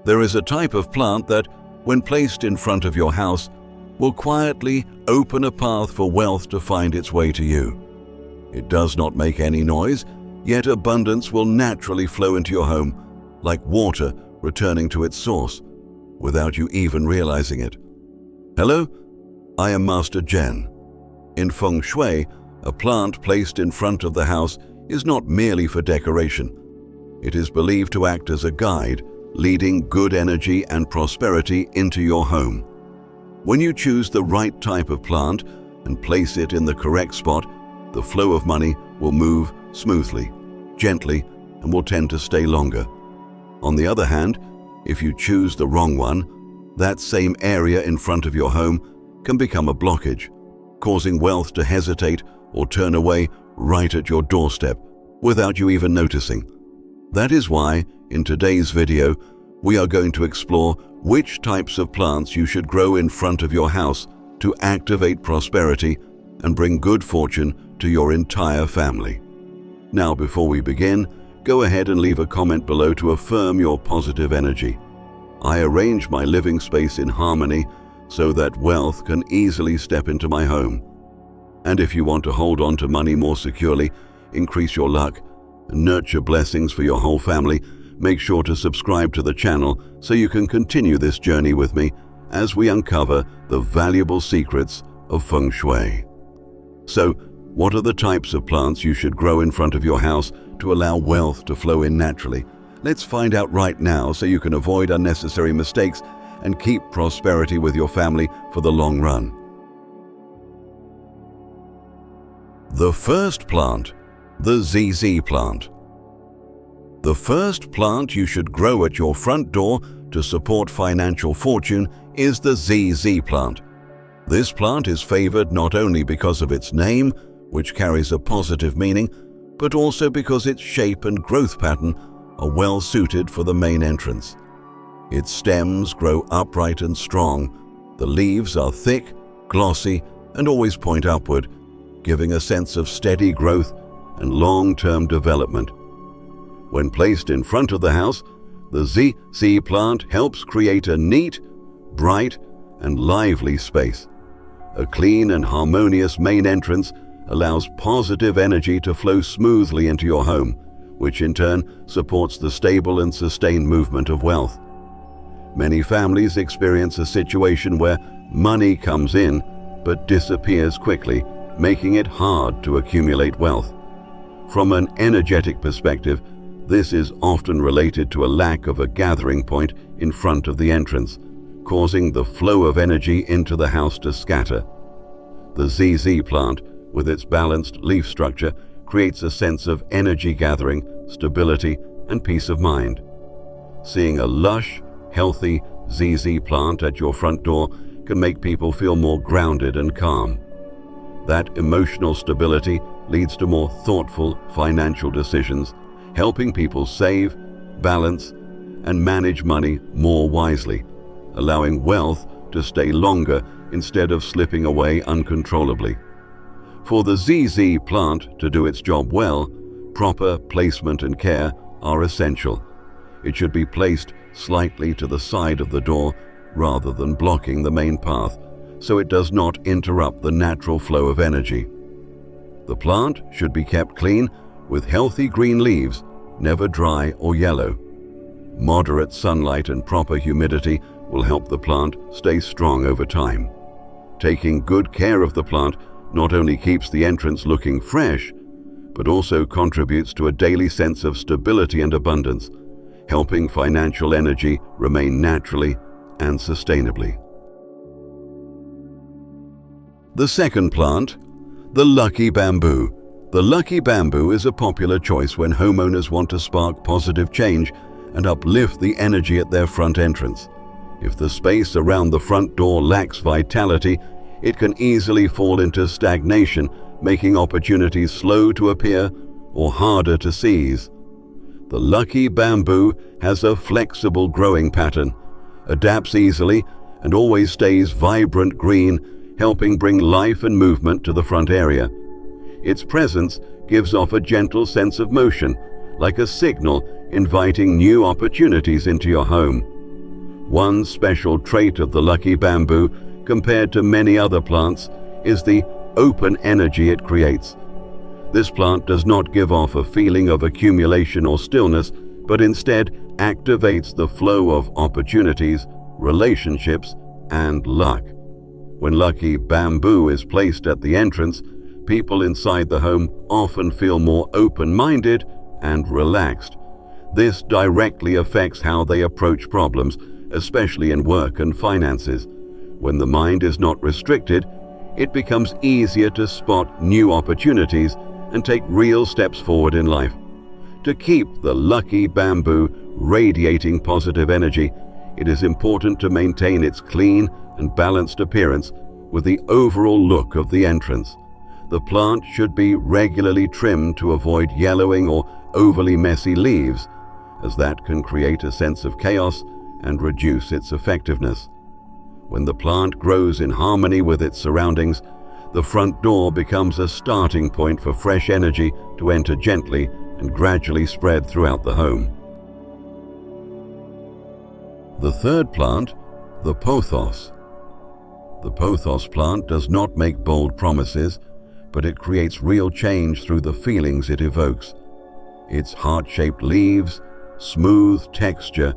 There is a type of plant that, when placed in front of your house, will quietly open a path for wealth to find its way to you. It does not make any noise, yet abundance will naturally flow into your home, like water returning to its source, without you even realizing it. Hello, I am Master Zhen. In Feng Shui, a plant placed in front of the house is not merely for decoration. It is believed to act as a guide, leading good energy and prosperity into your home. When you choose the right type of plant and place it in the correct spot, the flow of money will move smoothly, gently, and will tend to stay longer. On the other hand, if you choose the wrong one, that same area in front of your home can become a blockage, causing wealth to hesitate or turn away right at your doorstep without you even noticing. That is why, in today's video, we are going to explore which types of plants you should grow in front of your house to activate prosperity and bring good fortune to your entire family. Now, before we begin, go ahead and leave a comment below to affirm your positive energy. I arrange my living space in harmony so that wealth can easily step into my home. And if you want to hold on to money more securely, increase your luck, and nurture blessings for your whole family, make sure to subscribe to the channel so you can continue this journey with me as we uncover the valuable secrets of Feng Shui. So, what are the types of plants you should grow in front of your house to allow wealth to flow in naturally? Let's find out right now so you can avoid unnecessary mistakes and keep prosperity with your family for the long run. The first plant, the ZZ plant. The first plant you should grow at your front door to support financial fortune is the ZZ plant. This plant is favored not only because of its name, which carries a positive meaning, but also because its shape and growth pattern are well suited for the main entrance. Its stems grow upright and strong. The leaves are thick, glossy, and always point upward, giving a sense of steady growth and long-term development. When placed in front of the house, the ZZ plant helps create a neat, bright, and lively space. A clean and harmonious main entrance allows positive energy to flow smoothly into your home, which in turn supports the stable and sustained movement of wealth. Many families experience a situation where money comes in but disappears quickly, making it hard to accumulate wealth. From an energetic perspective, this is often related to a lack of a gathering point in front of the entrance, causing the flow of energy into the house to scatter. The ZZ plant, with its balanced leaf structure, creates a sense of energy gathering, stability, and peace of mind. Seeing a lush, healthy ZZ plant at your front door can make people feel more grounded and calm. That emotional stability leads to more thoughtful financial decisions, helping people save, balance, and manage money more wisely, allowing wealth to stay longer instead of slipping away uncontrollably. For the ZZ plant to do its job well, proper placement and care are essential. It should be placed slightly to the side of the door rather than blocking the main path, so it does not interrupt the natural flow of energy. The plant should be kept clean with healthy green leaves, never dry or yellow. Moderate sunlight and proper humidity will help the plant stay strong over time. Taking good care of the plant not only keeps the entrance looking fresh, but also contributes to a daily sense of stability and abundance, helping financial energy remain naturally and sustainably. The second plant, the lucky bamboo. The lucky bamboo is a popular choice when homeowners want to spark positive change and uplift the energy at their front entrance. If the space around the front door lacks vitality, it can easily fall into stagnation, making opportunities slow to appear or harder to seize. The lucky bamboo has a flexible growing pattern, adapts easily, and always stays vibrant green, helping bring life and movement to the front area. Its presence gives off a gentle sense of motion, like a signal inviting new opportunities into your home. One special trait of the lucky bamboo, compared to many other plants, is the open energy it creates. This plant does not give off a feeling of accumulation or stillness, but instead activates the flow of opportunities, relationships, and luck. When lucky bamboo is placed at the entrance, people inside the home often feel more open-minded and relaxed. This directly affects how they approach problems, especially in work and finances. When the mind is not restricted, it becomes easier to spot new opportunities and take real steps forward in life. To keep the lucky bamboo radiating positive energy, it is important to maintain its clean and balanced appearance with the overall look of the entrance. The plant should be regularly trimmed to avoid yellowing or overly messy leaves, as that can create a sense of chaos and reduce its effectiveness. When the plant grows in harmony with its surroundings, the front door becomes a starting point for fresh energy to enter gently and gradually spread throughout the home. The third plant, the pothos. The pothos plant does not make bold promises, but it creates real change through the feelings it evokes. Its heart-shaped leaves, smooth texture,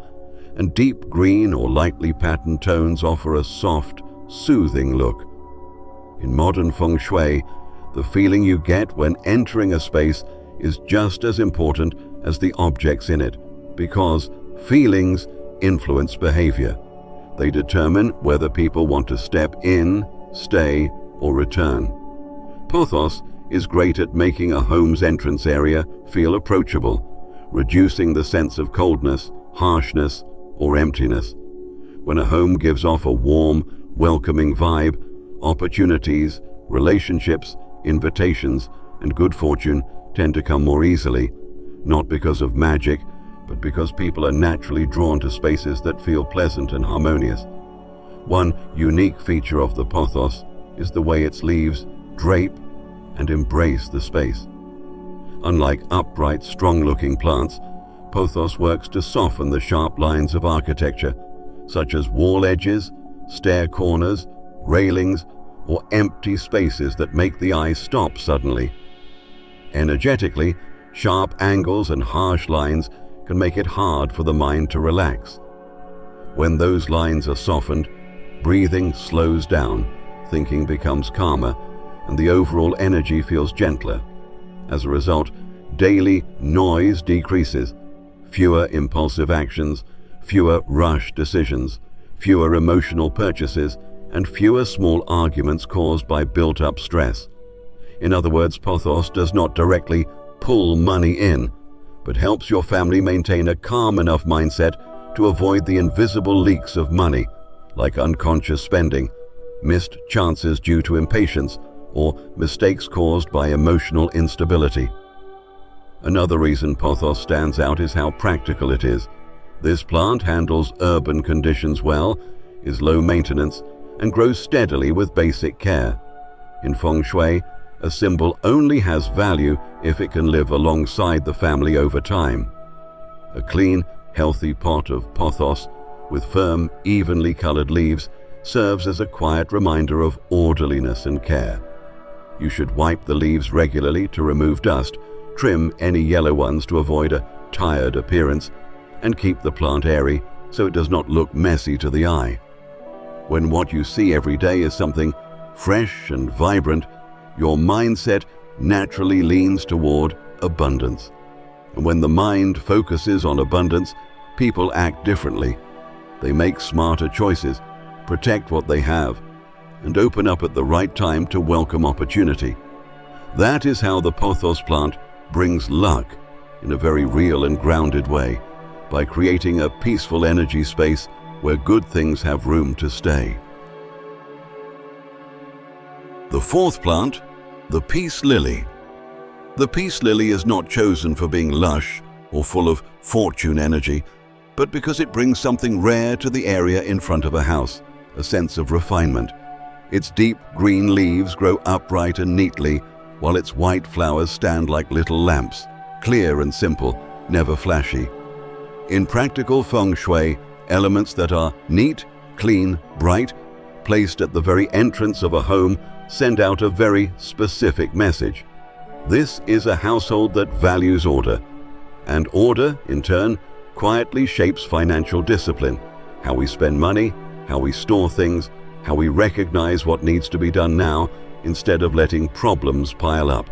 and deep green or lightly patterned tones offer a soft, soothing look. In modern Feng Shui, the feeling you get when entering a space is just as important as the objects in it, because feelings influence behavior. They determine whether people want to step in, stay, or return. Pothos is great at making a home's entrance area feel approachable, reducing the sense of coldness, harshness, or emptiness. When a home gives off a warm, welcoming vibe, opportunities, relationships, invitations, and good fortune tend to come more easily, not because of magic, but because people are naturally drawn to spaces that feel pleasant and harmonious. One unique feature of the pothos is the way its leaves drape and embrace the space. Unlike upright, strong-looking plants, pothos works to soften the sharp lines of architecture, such as wall edges, stair corners, railings, or empty spaces that make the eye stop suddenly. Energetically, sharp angles and harsh lines can make it hard for the mind to relax. When those lines are softened, breathing slows down, thinking becomes calmer, and the overall energy feels gentler. As a result, daily noise decreases, fewer impulsive actions, fewer rush decisions, fewer emotional purchases, and fewer small arguments caused by built-up stress. In other words, pothos does not directly pull money in, but helps your family maintain a calm enough mindset to avoid the invisible leaks of money, like unconscious spending, missed chances due to impatience, or mistakes caused by emotional instability. Another reason pothos stands out is how practical it is. This plant handles urban conditions well, is low maintenance, and grows steadily with basic care. In Feng Shui, a symbol only has value if it can live alongside the family over time. A clean, healthy pot of pothos with firm, evenly colored leaves serves as a quiet reminder of orderliness and care. You should wipe the leaves regularly to remove dust, trim any yellow ones to avoid a tired appearance, and keep the plant airy so it does not look messy to the eye. When what you see every day is something fresh and vibrant, your mindset naturally leans toward abundance. And when the mind focuses on abundance, people act differently. They make smarter choices, protect what they have, and open up at the right time to welcome opportunity. That is how the pothos plant brings luck in a very real and grounded way, by creating a peaceful energy space where good things have room to stay. The fourth plant, the peace lily. The peace lily is not chosen for being lush or full of fortune energy, but because it brings something rare to the area in front of a house, a sense of refinement. Its deep green leaves grow upright and neatly, while its white flowers stand like little lamps, clear and simple, never flashy. In practical Feng Shui, Elements that are neat, clean, bright, placed at the very entrance of a home send out a very specific message. This is a household that values order, and order, in turn, quietly shapes financial discipline, how we spend money, how we store things, how we recognize what needs to be done now instead of letting problems pile up.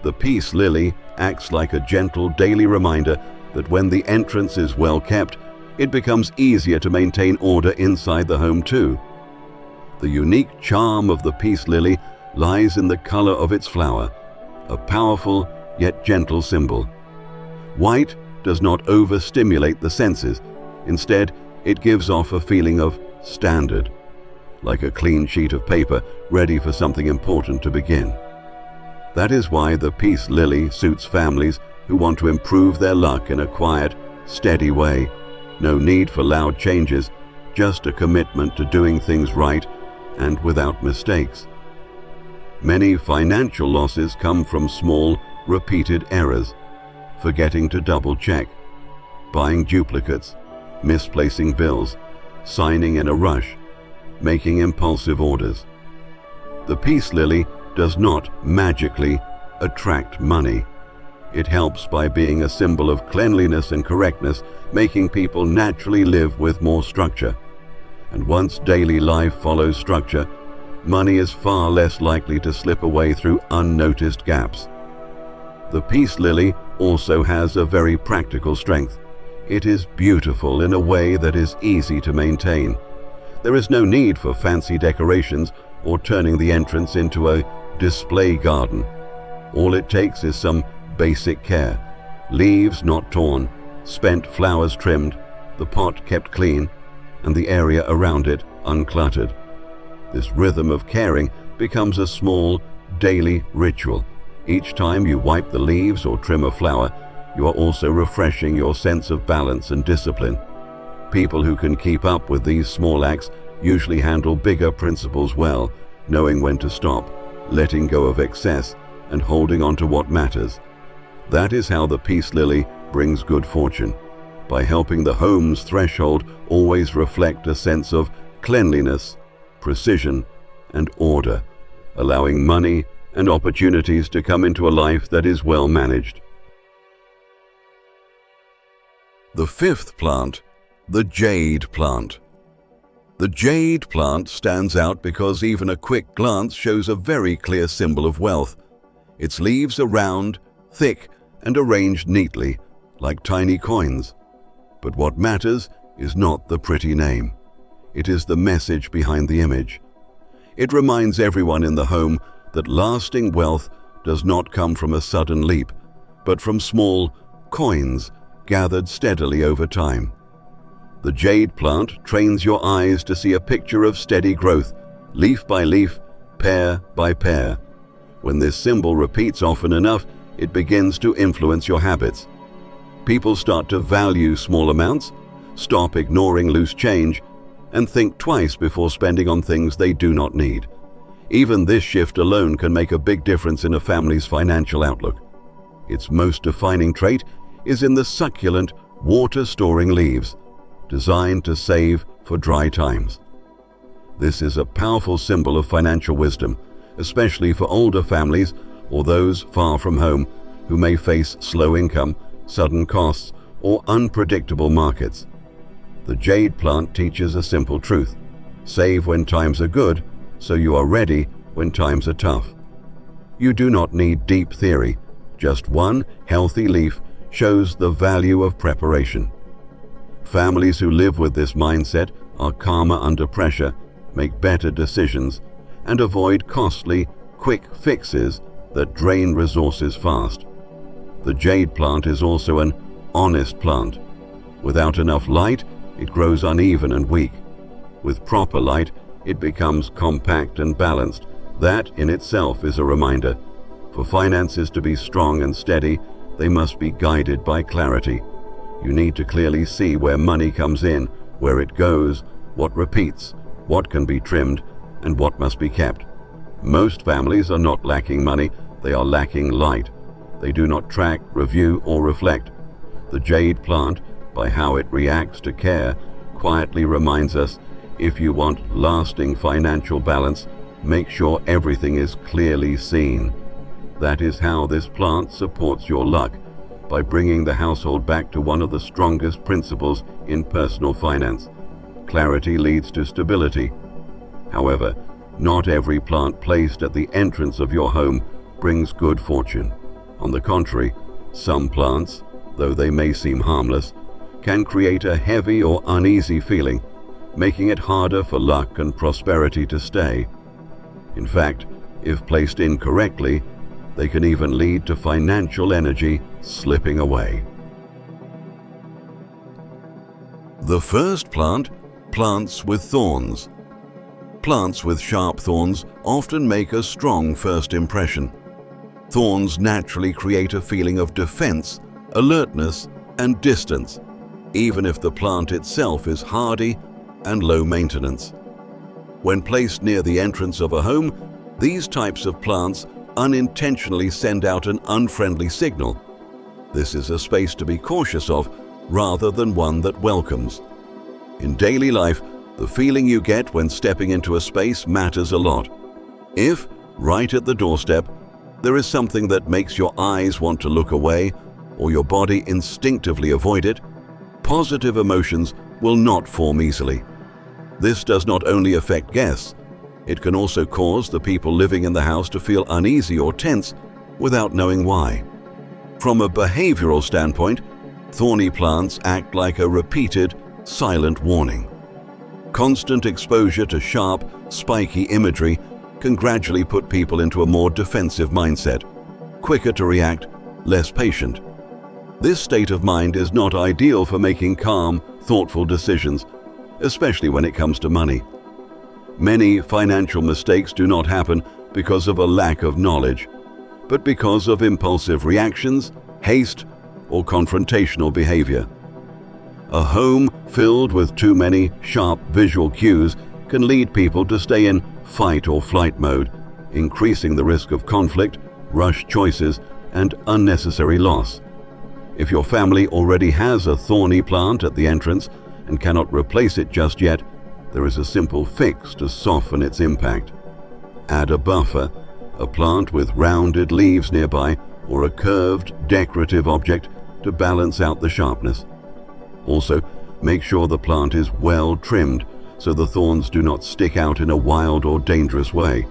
The peace lily acts like a gentle daily reminder that when the entrance is well kept, it becomes easier to maintain order inside the home too. The unique charm of the peace lily lies in the color of its flower, a powerful yet gentle symbol. White does not overstimulate the senses. Instead, it gives off a feeling of standard, like a clean sheet of paper ready for something important to begin. That is why the peace lily suits families who want to improve their luck in a quiet, steady way. No need for loud changes, just a commitment to doing things right and without mistakes. Many financial losses come from small, repeated errors, forgetting to double-check, buying duplicates, misplacing bills, signing in a rush, making impulsive orders. The peace lily does not magically attract money. It helps by being a symbol of cleanliness and correctness, making people naturally live with more structure. And once daily life follows structure, money is far less likely to slip away through unnoticed gaps. The peace lily also has a very practical strength. It is beautiful in a way that is easy to maintain. There is no need for fancy decorations or turning the entrance into a display garden. All it takes is some basic care. Leaves not torn, spent flowers trimmed, the pot kept clean, and the area around it uncluttered. This rhythm of caring becomes a small, daily ritual. Each time you wipe the leaves or trim a flower, you are also refreshing your sense of balance and discipline. People who can keep up with these small acts usually handle bigger principles well, knowing when to stop, letting go of excess, and holding on to what matters. That is how the peace lily brings good fortune, by helping the home's threshold always reflect a sense of cleanliness, precision, and order, allowing money and opportunities to come into a life that is well managed. The fifth plant, the jade plant. The jade plant stands out because even a quick glance shows a very clear symbol of wealth. Its leaves are round, thick, and arranged neatly, like tiny coins. But what matters is not the pretty name. It is the message behind the image. It reminds everyone in the home that lasting wealth does not come from a sudden leap, but from small coins gathered steadily over time. The jade plant trains your eyes to see a picture of steady growth, leaf by leaf, pair by pair. When this symbol repeats often enough, it begins to influence your habits. People start to value small amounts, stop ignoring loose change, and think twice before spending on things they do not need. Even this shift alone can make a big difference in a family's financial outlook. Its most defining trait is in the succulent, water-storing leaves, designed to save for dry times. This is a powerful symbol of financial wisdom, especially for older families or those far from home who may face slow income, sudden costs, or unpredictable markets. The jade plant teaches a simple truth: save when times are good, so you are ready when times are tough. You do not need deep theory. Just one healthy leaf shows the value of preparation. Families who live with this mindset are calmer under pressure, make better decisions, and avoid costly, quick fixes that drain resources fast. The jade plant is also an honest plant. Without enough light, it grows uneven and weak. With proper light, it becomes compact and balanced. That in itself is a reminder. For finances to be strong and steady, they must be guided by clarity. You need to clearly see where money comes in, where it goes, what repeats, what can be trimmed, and what must be kept. Most families are not lacking money, they are lacking light. They do not track, review, or reflect. The jade plant, by how it reacts to care, quietly reminds us, if you want lasting financial balance, make sure everything is clearly seen. That is how this plant supports your luck, by bringing the household back to one of the strongest principles in personal finance. Clarity leads to stability. However, not every plant placed at the entrance of your home brings good fortune. On the contrary, some plants, though they may seem harmless, can create a heavy or uneasy feeling, making it harder for luck and prosperity to stay. In fact, if placed incorrectly, they can even lead to financial energy slipping away. The first plant, plants with thorns. Plants with sharp thorns often make a strong first impression. Thorns naturally create a feeling of defense, alertness, and distance, even if the plant itself is hardy and low maintenance. When placed near the entrance of a home, these types of plants unintentionally send out an unfriendly signal. This is a space to be cautious of rather than one that welcomes. In daily life, the feeling you get when stepping into a space matters a lot. If, right at the doorstep, there is something that makes your eyes want to look away or your body instinctively avoid it, positive emotions will not form easily. This does not only affect guests, it can also cause the people living in the house to feel uneasy or tense without knowing why. From a behavioral standpoint, thorny plants act like a repeated, silent warning. Constant exposure to sharp, spiky imagery can gradually put people into a more defensive mindset, quicker to react, less patient. This state of mind is not ideal for making calm, thoughtful decisions, especially when it comes to money. Many financial mistakes do not happen because of a lack of knowledge, but because of impulsive reactions, haste, or confrontational behavior. A home filled with too many sharp visual cues can lead people to stay in fight or flight mode, increasing the risk of conflict, rushed choices, and unnecessary loss. If your family already has a thorny plant at the entrance and cannot replace it just yet, there is a simple fix to soften its impact. Add a buffer, a plant with rounded leaves nearby, or a curved, decorative object to balance out the sharpness. Also, make sure the plant is well trimmed so the thorns do not stick out in a wild or dangerous way.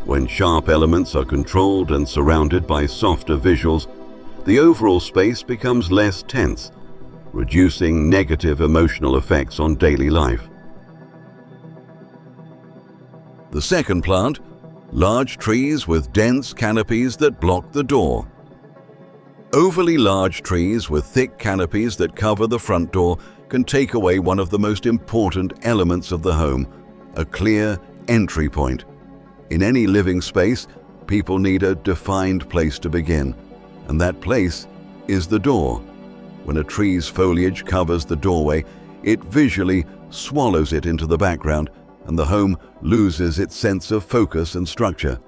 When sharp elements are controlled and surrounded by softer visuals, the overall space becomes less tense, reducing negative emotional effects on daily life. The second plant, large trees with dense canopies that block the door. Overly large trees with thick canopies that cover the front door can take away one of the most important elements of the home, a clear entry point. In any living space, people need a defined place to begin, and that place is the door. When a tree's foliage covers the doorway, it visually swallows it into the background, and the home loses its sense of focus and structure.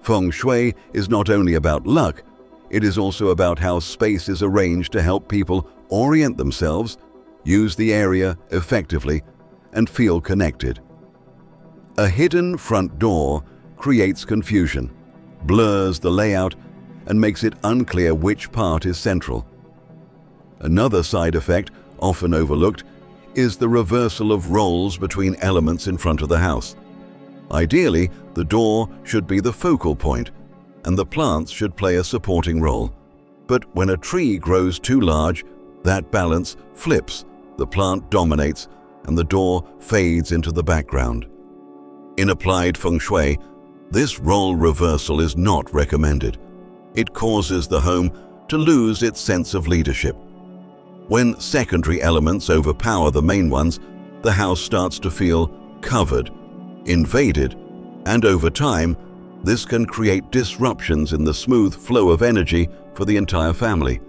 Feng Shui is not only about luck, it is also about how space is arranged to help people orient themselves, use the area effectively, and feel connected. A hidden front door creates confusion, blurs the layout, and makes it unclear which part is central. Another side effect, often overlooked, is the reversal of roles between elements in front of the house. Ideally, the door should be the focal point, and the plants should play a supporting role. But when a tree grows too large, that balance flips, the plant dominates, and the door fades into the background. In applied Feng Shui, this role reversal is not recommended. It causes the home to lose its sense of leadership. When secondary elements overpower the main ones, the house starts to feel covered, invaded, and over time, this can create disruptions in the smooth flow of energy for the entire family.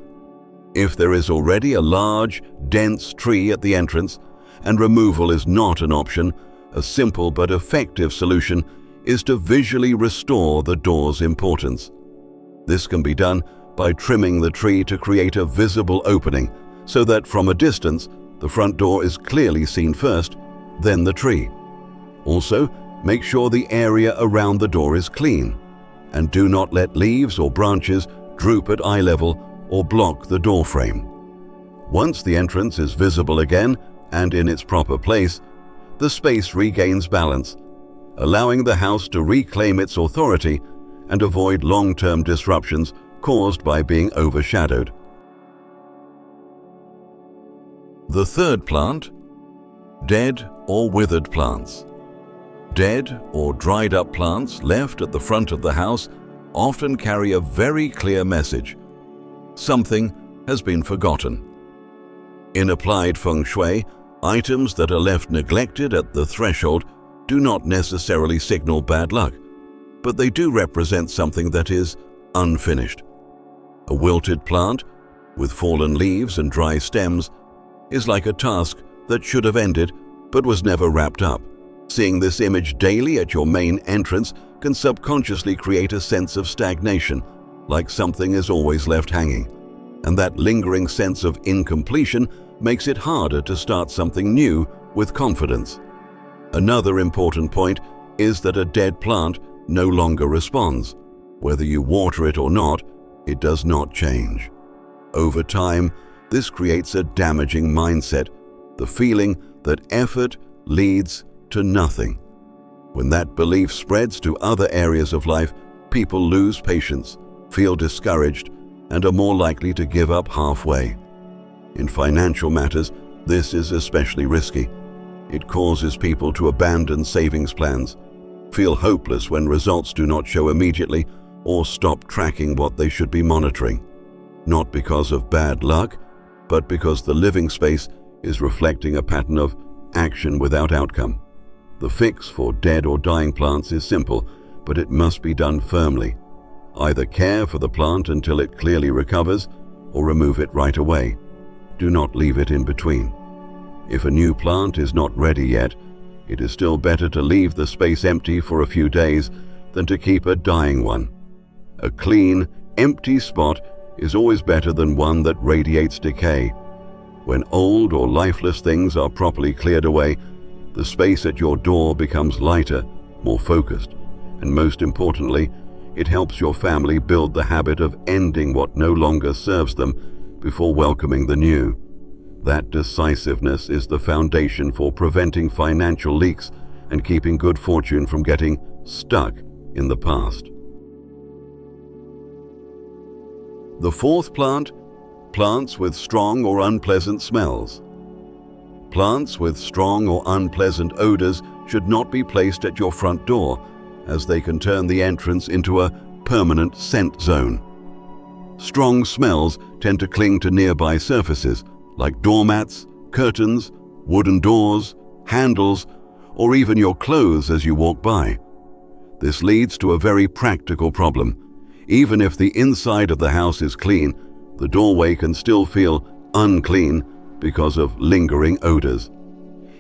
If there is already a large, dense tree at the entrance, and removal is not an option, a simple but effective solution is to visually restore the door's importance. This can be done by trimming the tree to create a visible opening, so that from a distance, The front door is clearly seen first, then the tree. Also, make sure the area around the door is clean, and do not let leaves or branches droop at eye level or block the door frame. Once the entrance is visible again and in its proper place, the space regains balance, allowing the house to reclaim its authority and avoid long-term disruptions caused by being overshadowed. The third plant, dead or withered plants. Dead or dried up plants left at the front of the house often carry a very clear message. Something has been forgotten. In applied Feng Shui, items that are left neglected at the threshold do not necessarily signal bad luck, but they do represent something that is unfinished. A wilted plant, with fallen leaves and dry stems, is like a task that should have ended but was never wrapped up. Seeing this image daily at your main entrance can subconsciously create a sense of stagnation, like something is always left hanging. And that lingering sense of incompletion makes it harder to start something new with confidence. Another important point is that a dead plant no longer responds. Whether you water it or not, it does not change. Over time, this creates a damaging mindset, the feeling that effort leads to nothing. When that belief spreads to other areas of life, people lose patience, feel discouraged, and are more likely to give up halfway. In financial matters, this is especially risky. It causes people to abandon savings plans, feel hopeless when results do not show immediately, or stop tracking what they should be monitoring. Not because of bad luck, but because the living space is reflecting a pattern of action without outcome. The fix for dead or dying plants is simple, but it must be done firmly. Either care for the plant until it clearly recovers, or remove it right away. Do not leave it in between. If a new plant is not ready yet, it is still better to leave the space empty for a few days than to keep a dying one. A clean, empty spot is always better than one that radiates decay. When old or lifeless things are properly cleared away, the space at your door becomes lighter, more focused, and most importantly, it helps your family build the habit of ending what no longer serves them before welcoming the new. That decisiveness is the foundation for preventing financial leaks and keeping good fortune from getting stuck in the past. The fourth plant, plants with strong or unpleasant smells. Plants with strong or unpleasant odors should not be placed at your front door, as they can turn the entrance into a permanent scent zone. Strong smells tend to cling to nearby surfaces, like doormats, curtains, wooden doors, handles, or even your clothes as you walk by. This leads to a very practical problem. Even if the inside of the house is clean, the doorway can still feel unclean because of lingering odors.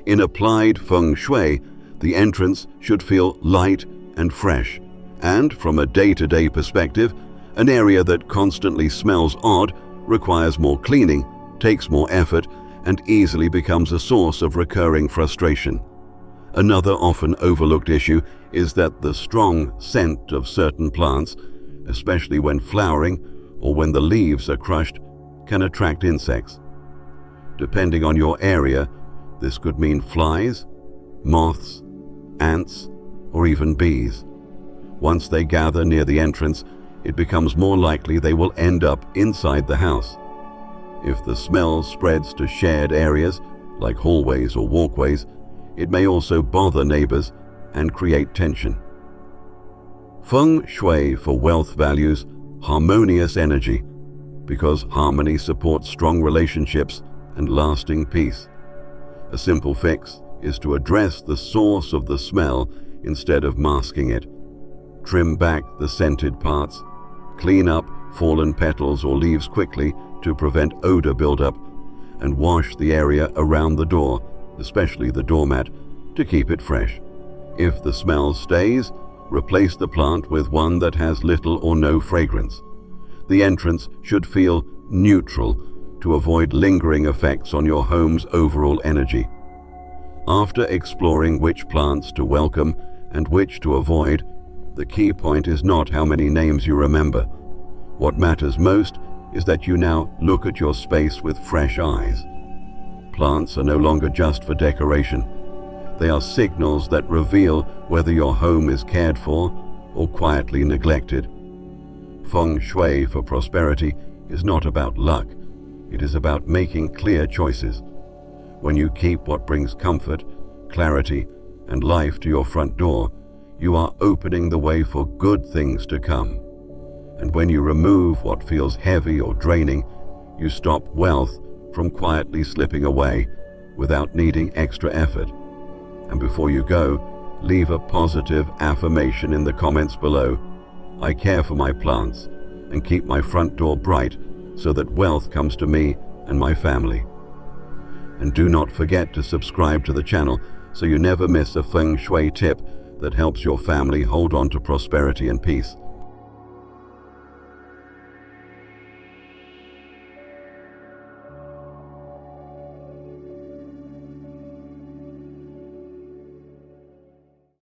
In applied Feng Shui, the entrance should feel light and fresh, and from a day-to-day perspective, an area that constantly smells odd requires more cleaning, takes more effort, and easily becomes a source of recurring frustration. Another often overlooked issue is that the strong scent of certain plants, especially when flowering or when the leaves are crushed, can attract insects. Depending on your area, this could mean flies, moths, ants, or even bees. Once they gather near the entrance, it becomes more likely they will end up inside the house. If the smell spreads to shared areas, like hallways or walkways, it may also bother neighbors and create tension. Feng Shui for wealth values harmonious energy, because harmony supports strong relationships and lasting peace. A simple fix is to address the source of the smell instead of masking it. Trim back the scented parts, clean up fallen petals or leaves quickly to prevent odor buildup, and wash the area around the door, especially the doormat, to keep it fresh. If the smell stays, replace the plant with one that has little or no fragrance. The entrance should feel neutral to avoid lingering effects on your home's overall energy. After exploring which plants to welcome and which to avoid, the key point is not how many names you remember. What matters most is that you now look at your space with fresh eyes. Plants are no longer just for decoration. They are signals that reveal whether your home is cared for or quietly neglected. Feng Shui for prosperity is not about luck. It is about making clear choices. When you keep what brings comfort, clarity, and life to your front door, you are opening the way for good things to come. And when you remove what feels heavy or draining, you stop wealth from quietly slipping away without needing extra effort. And before you go, leave a positive affirmation in the comments below. I care for my plants and keep my front door bright so that wealth comes to me and my family. And do not forget to subscribe to the channel so you never miss a Feng Shui tip that helps your family hold on to prosperity and peace.